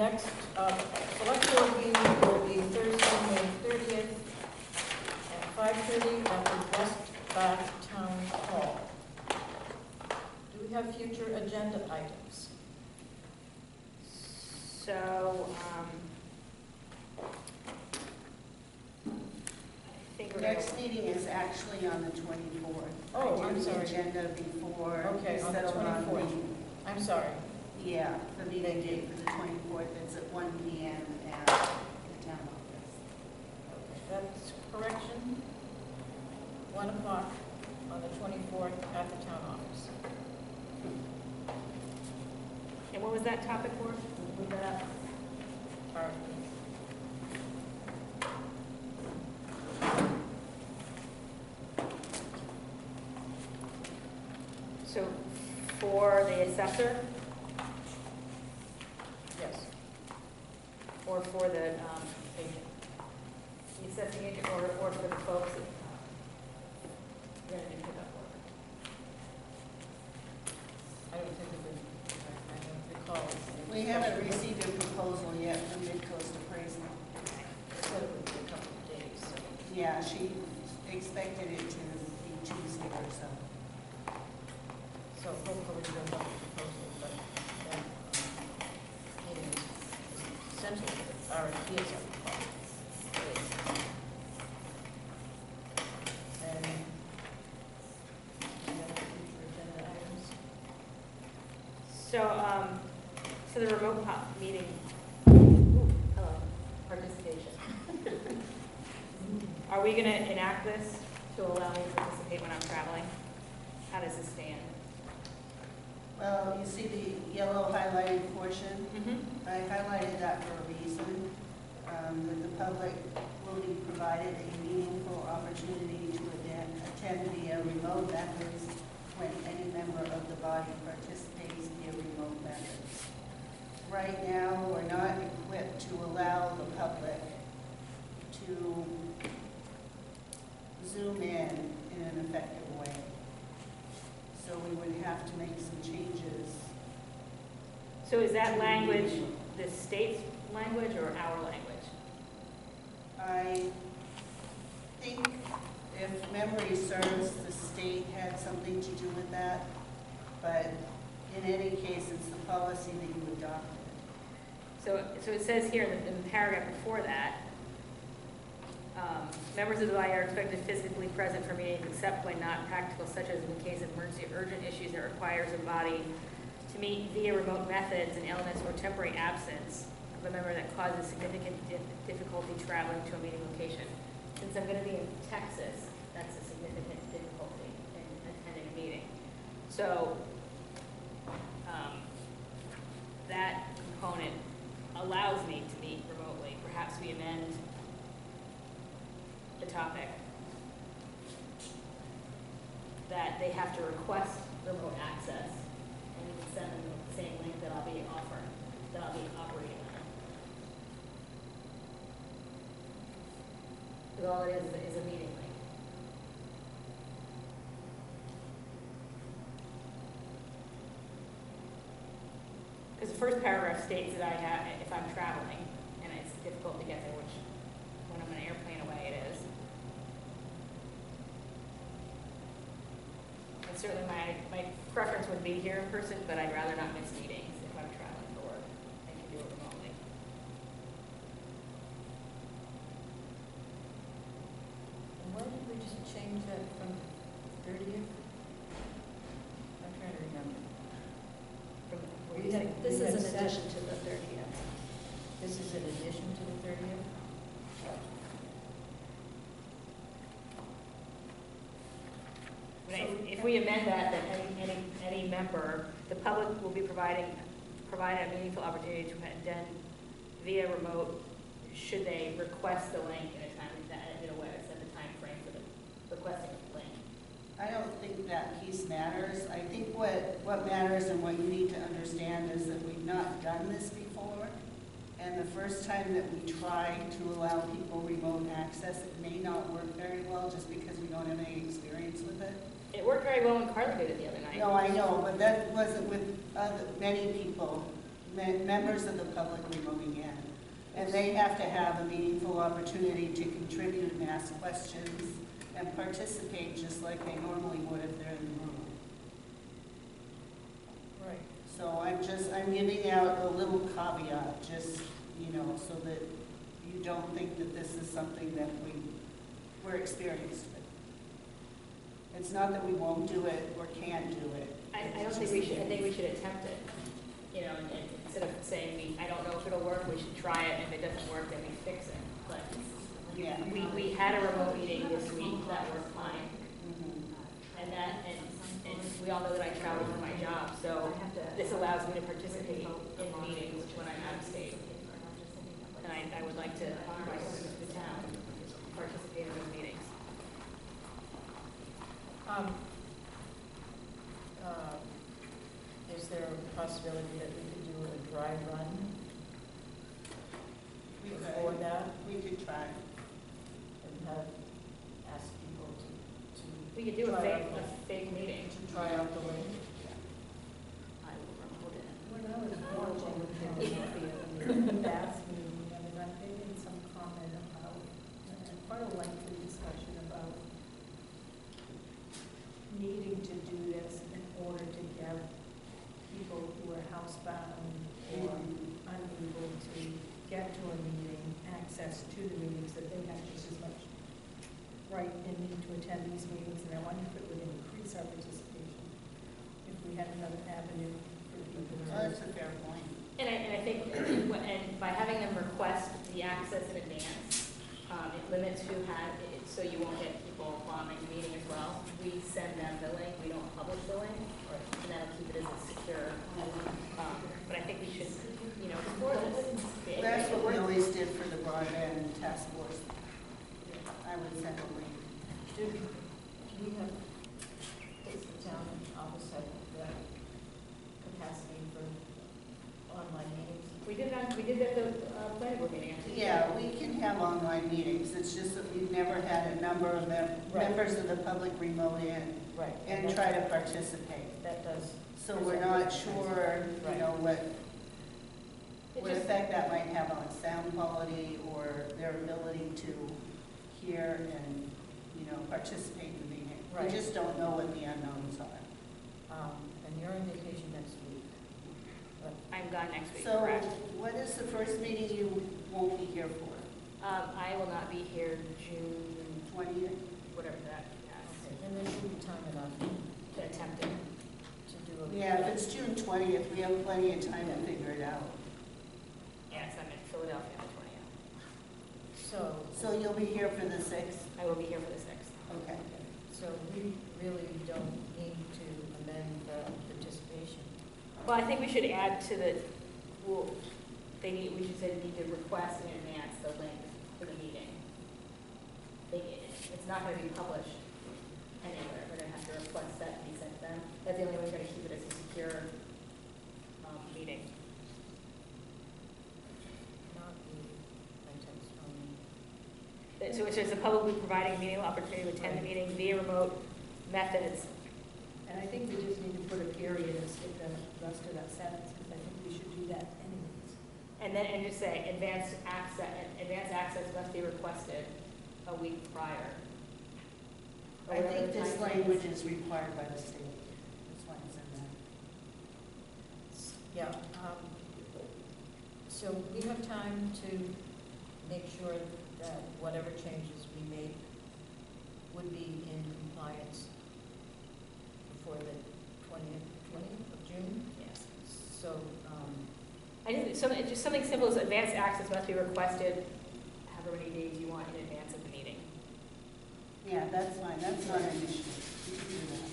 next select board meeting will be Thursday, May 30th at 5:30 at the West Bath Town Hall. Do we have future agenda items? So, I think we're Next meeting is actually on the 24th. Oh, I I'm did the sorry. agenda before. Okay, we on the settled 24th. I'm sorry. Yeah, the meeting date for the 24th, it's at 1 p.m. at the town office. Okay, that's correction. 1 o'clock on the 24th at the town office. And what was that topic for? Move that up. RFP. So, for the assessor, Yes. or for the agent? The assessing agent, or for the folks that, are going to do pickup work? I don't think it was, I don't recall. We haven't received a proposal yet from Midcoast Appraisal. It said it would be a couple of days, so. Yeah, she expected it to be Tuesday or so. So hopefully we'll have a proposal, but that meeting is essentially the RFP is up. And any other future agenda items? So the remote meeting, hello, participation. Are we gonna enact this to allow me to participate when I'm traveling? How does this stand? Well, you see the yellow highlighted portion? Mm-hmm. I highlighted that for a reason, that the public will be provided a meaningful opportunity to attend via remote methods when any member of the body participates via remote methods. Right now, we're not equipped to allow the public to zoom in an effective way. So we would have to make some changes. So is that language the state's language or our language? I think if memory serves, the state had something to do with that, but in any case, it's the policy that you adopted. So it says here in the paragraph before that, members of the body are expected physically present for meetings except when not practical, such as in the case of emergency or urgent issues that requires a body to meet via remote methods in illness or temporary absence of a member that causes significant difficulty traveling to a meeting location. Since I'm going to be in Texas, that's a significant difficulty in attending a meeting. So that component allows me to meet remotely. Perhaps we amend the topic that they have to request remote access, and we can send them the same link that I'll be offering, that I'll be operating on. Because all it is a meeting link. Because the first paragraph states that I have, if I'm traveling, and it's difficult to get there, which when I'm on an airplane away it is. And certainly my preference would be here in person, but I'd rather not miss meetings if I'm traveling for work. I can do it remotely. And why did we just change that from 30th? I'm trying to remember. This is in addition to the 30th. This is in addition to the 30th? If we amend that, then any member, the public will be provided a meaningful opportunity to attend via remote, should they request the link in a way to set the time frame for the requesting the link. I don't think that piece matters. I think what matters and what you need to understand is that we've not done this before. And the first time that we try to allow people remote access, it may not work very well just because we don't have any experience with it. It worked very well when Carla did it the other night. No, I know, but that wasn't with many people members of the public remoting in. And they have to have a meaningful opportunity to contribute and ask questions and participate just like they normally would if they're in the room. Right. So I'm giving out a little caveat, just, you know, so that you don't think that this is something that we're experienced with. It's not that we won't do it or can't do it. I don't think we should, I think we should attempt it, you know, and instead of saying, I don't know if it'll work, we should try it, and if it doesn't work, then we fix it. But Yeah. we had a remote meeting this week that worked fine, Mhm. and we all know that I travel for my job, so this allows me to participate in meetings when I'm out of state. And I would like to invite the town to participate in those meetings. Is there a possibility that we could do a dry run We before could, that we could try. and ask people to We could do a Try fake, out. a fake meeting. try out the link? I will remote it. When I was watching the last meeting, I mean, I made some comment about, quite a lengthy discussion about needing to do this in order to give people who are housebound or unable to get to a meeting, access to the meetings, that they have just as much right and need to attend these meetings, and I wonder if it would increase our participation if we had another avenue for people to. Oh, that's a fair point. And I think, and by having them request the access in advance, it limits who had, so you won't get people bombing the meeting as well. We send them the link, we don't publish the link, and that'll keep it as a secure. But I think we should, you know, explore this. That's what we always did for the broadband task force. I would send a link. Do we have, does the town office have the capacity for online meetings? We did that at the planning board meeting. actually. Yeah, we can have online meetings. It's just that we've never had a number of members of the public remote in Right. and that- try to participate. That does. So we're not sure, you know, what It what just- effect that might have on sound quality or their ability to hear and, you know, participate in the meeting. We Right. just don't know what the unknowns are. And you're on vacation next week. But I'm gone next week, So correct? what is the first meeting you won't be here for? I will not be here June, 20th? whatever that, Okay, and there should be time enough to attempt it. to do a. Yeah, if it's June 20th, we have plenty of time to figure it out. Yes, I'm in Philadelphia on the 20th. So you'll be here for the 6th? I will be here for the 6th. Okay. So we really don't need to amend the participation. Well, I think we should add to the, well, we should say need to request in advance the link for the meeting. It's not going to be published anywhere. We're going to have to request that to be sent to them. That's the only way we're going to keep it as a secure meeting. Not the context only. So it says the public will be providing a meeting opportunity to attend the meeting via remote methods. And I think we just need to put a period and skip the rest of that sentence, because I think we should do that anyways. And just say advanced access must be requested a week prior. Or I whatever think the this timeframe language is. is required by the state. That's why it's in there. Yeah, so we have time to make sure that whatever changes we make would be in compliance before the 20th of June. Yes. So, Just something simple as advanced access must be requested however many days you want in advance of the meeting. Yeah, that's fine. That's not an issue. We can do that.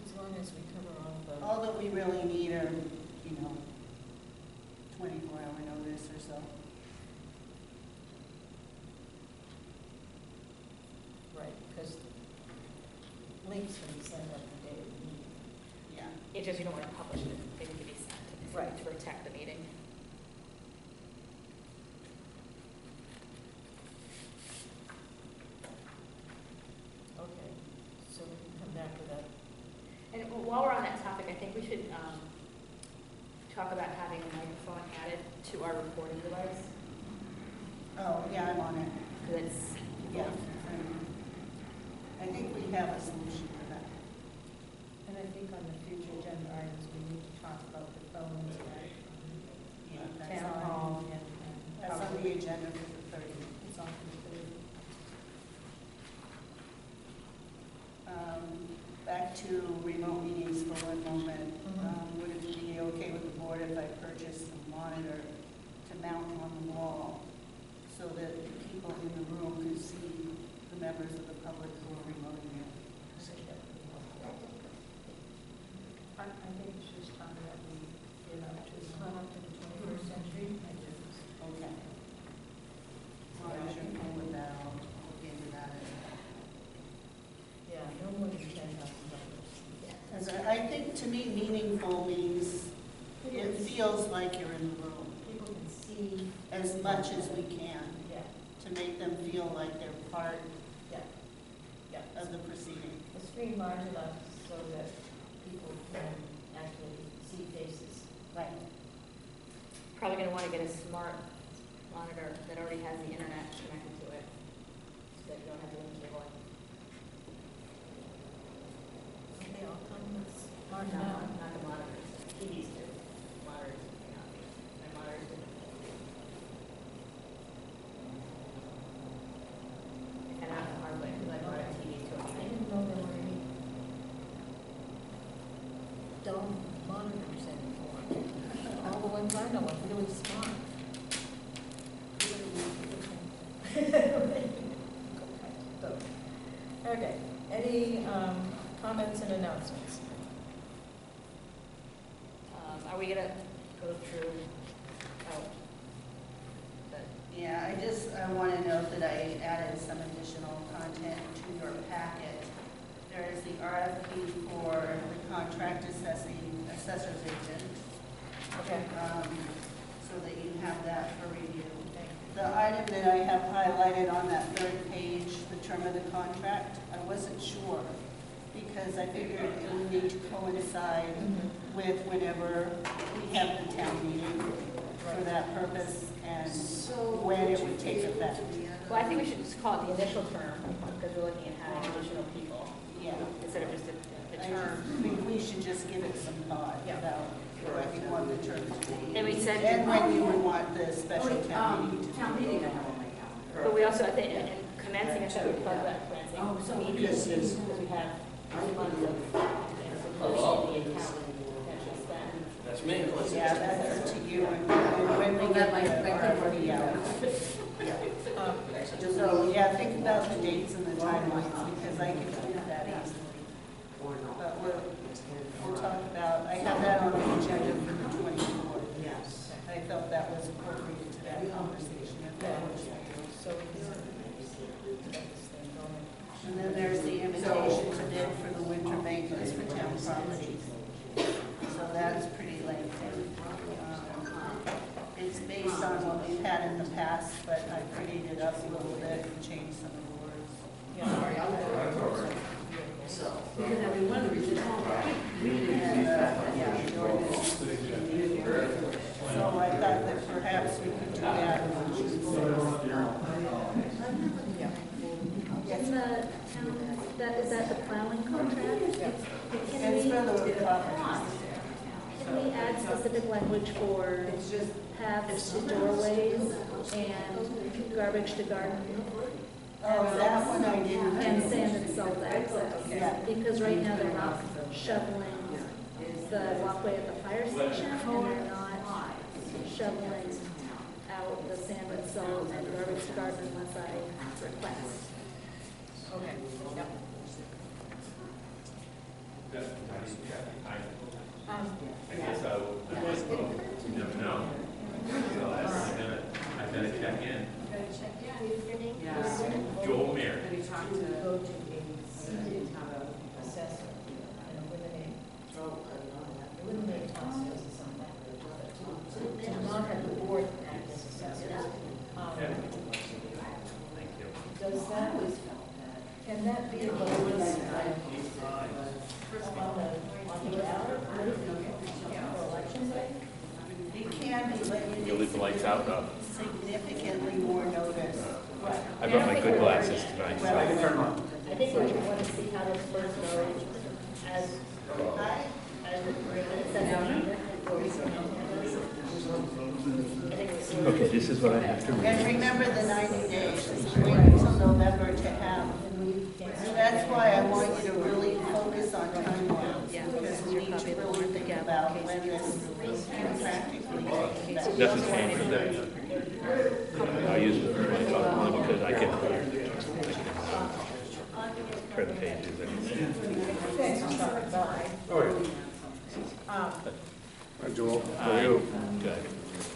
as long as we cover all the, All that we really need are, you know, 24-hour notice or so. right, because links can be sent up the day of the meeting. Yeah. It's just you don't want to publish it. They need to be sent Right. to protect the meeting. Okay, so we can come back to that. And while we're on that topic, I think we should having a microphone added to our recording device, Oh, yeah, I'm on it. because it's, Yeah. I think we have a solution for that. And I think on the future agenda items, we need to talk about the phones at Yeah, that's town on, hall and that's on the probably agenda for the 30th. it's on the third. Back to remote meetings for one moment. Mhm. Would it be okay with the board if I purchased a monitor to mount on the wall so that people in the room could see the members of the public who are remoting in? I think it's just time that we get up to the Not up to the 21st century. Okay. As long as you're cool with that, I'll look into that. Yeah, no more than $10,000. Because I think, to me, meaningful means it feels like you're in the room People can see, as much as we can yeah, to make them feel like they're part yeah, yeah. of the proceeding. The screen large enough so that people can actually see faces. Right. probably gonna wanna get a smart monitor that already has the internet connected to it, so that you don't have to link your cord. They all come with Not, smart now. not the monitors, TVs do, monitors, may not be, and monitors do. And I'm the hard way, because I brought a TV to a I meeting. didn't know there were any dumb monitors anymore. All the ones I know are really smart. Okay, any comments and announcements? Are we gonna go through, oh, the Yeah, I want to note that I added some additional content to your packet. There is the RFP for the contract assessor's agent, Okay. so that you have that for review. The item that I have highlighted on that third page, the term of the contract, I wasn't sure, because I figured it would need to coincide with whenever we have the town meeting for that purpose, and when it would take effect. well, I think we should just call it the initial term, because we're looking at having additional people, Yeah. instead of just the I term. think we should just give it some thought about what we want the term to be. And we said, And when we would want the special town meeting to be. but we also, I think, in commencing, I thought we talked about commencing meetings, because we have 3 months of, supposed to be in town and potentially spend. That's me. Yeah, that's up to you, and when we get the RFP out. So, yeah, think about the dates and the timelines, because I can do that easily. But we'll talk about, I have that on the agenda for the 24th. Yes. I felt that was appropriate to that conversation. if that was- So we can get this thing going. And then there's the invitation to bid for the winter maintenance for town properties. So that's pretty lengthy. It's based on what we've had in the past, but I prettied it up a little bit and changed some of the words. Yeah, sorry, I'll Because everyone reads it. Yeah, the ordinance. So I thought that perhaps we could do that on June 6th. Yeah. In the town, is that the plowing contract? Can It's we, for the properties. can we add specific language for paths to doorways and garbage to garden Oh, that one I didn't. and sand and salt access? Yeah. Because right now they're not shoveling the walkway at the fire station and they're not shoveling out the sand and salt and garbage to garden unless I request. Okay, yep. I guess I will, you never know. So I gotta check in. Joel Mayer. Go to a seated assessor and eliminate tonsils or something. To not have the board act as assessors. Thank you. Does that, can that be a bonus on the ballot for elections? brought my good glasses tonight. So. I think we want to see how this first goes as it says down here. Okay, this is what I have to read. And remember the 90 days, wait until November to have. So that's why I want you to really focus on timelines, because we need to really think about when this can practically take effect. This is fine for that. I use it for my talk only because I get tired. Turn the pages and. Joel, how are I, you? good.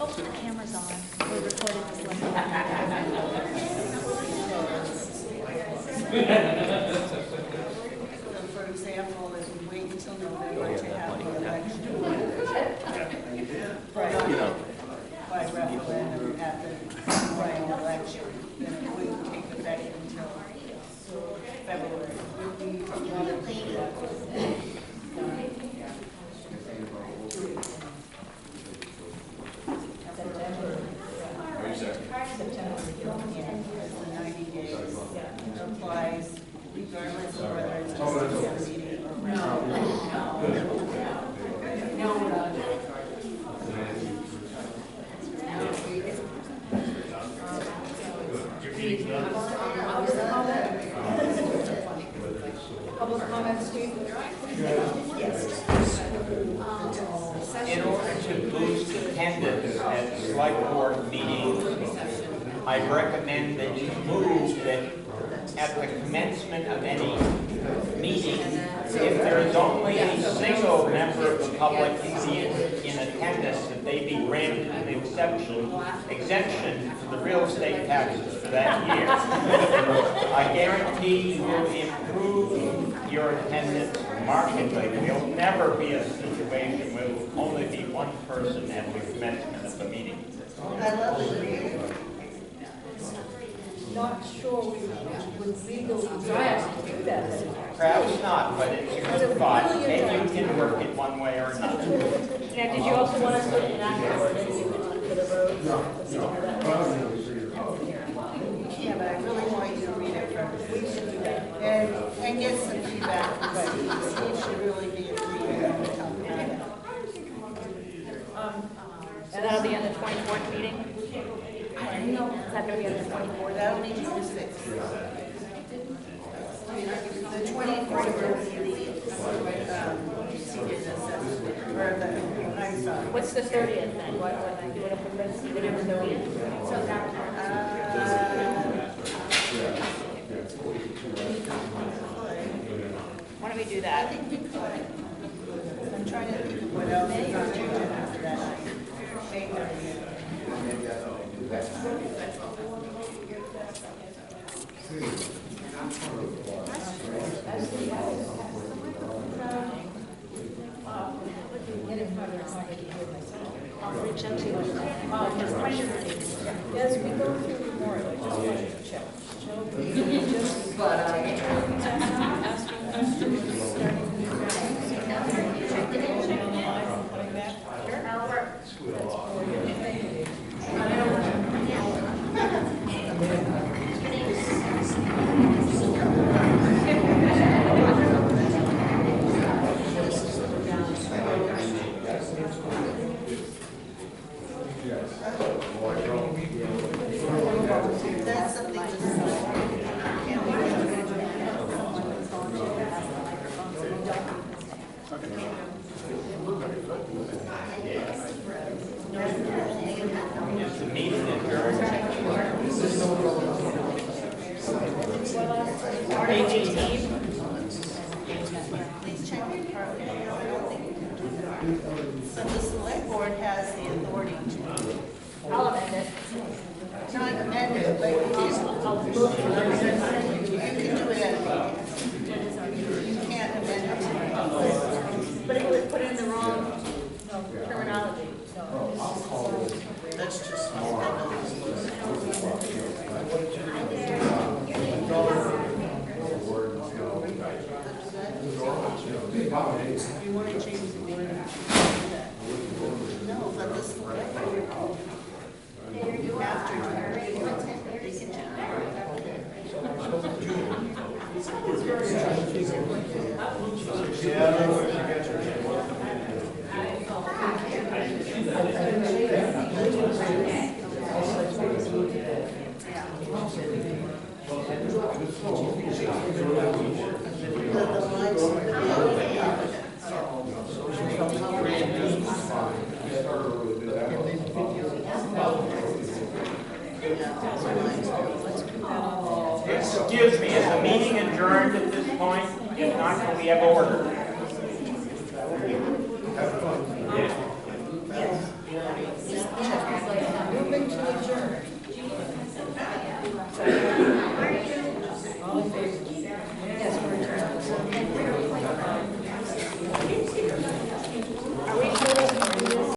Oh, the camera's on. We're recording this one. So for example, if we wait until November to have the election, by referendum at the final election, then it wouldn't take effect until February. Because the 90 days applies regardless of whether it's a special meeting or Public comment, Steve? In order to boost attendance at select board meetings, I recommend that you move that at the commencement of any meeting, if there is only a single member of the public in attendance, that they be granted an exemption for the real estate taxes for that year. I guarantee you will improve your attendance markedly. There'll never be a situation where there will only be one person at the commencement of the meeting. I love it. Not sure we would legally do that. Perhaps not, but it's a good thought, and you can work it one way or another. Now, did you also want us to enact an ordinance for the roads? Yeah, but I really want you to read it from and get some feedback from Steve. Steve should really be agreeing on the top of it. So that'll be on the 24th meeting? Is that going to be on the 24th? That'll be June 6th. The 24th will be the senior assessment, or the, I'm sorry. What's the 30th then? What do you want to propose? Whatever the Why don't we do I that? think we could. I'm trying to think of what else is on the agenda for that. May 30th. I'll reach out to you. As we go through Memorial, I just wanted to check. Joe, just asking questions, starting with coming back. That's something that's Is the meeting adjourned? 18th? Please check your program. I don't think you can do that. So the select board has the authority to I'll amend it. not amend it, but you can do it at a meeting. You can't amend it. But if you would put in the wrong terminology. That's just. You want to change the word? No, but the select board, after, they can change. Excuse me, is the meeting adjourned at this point? If not, can we have order?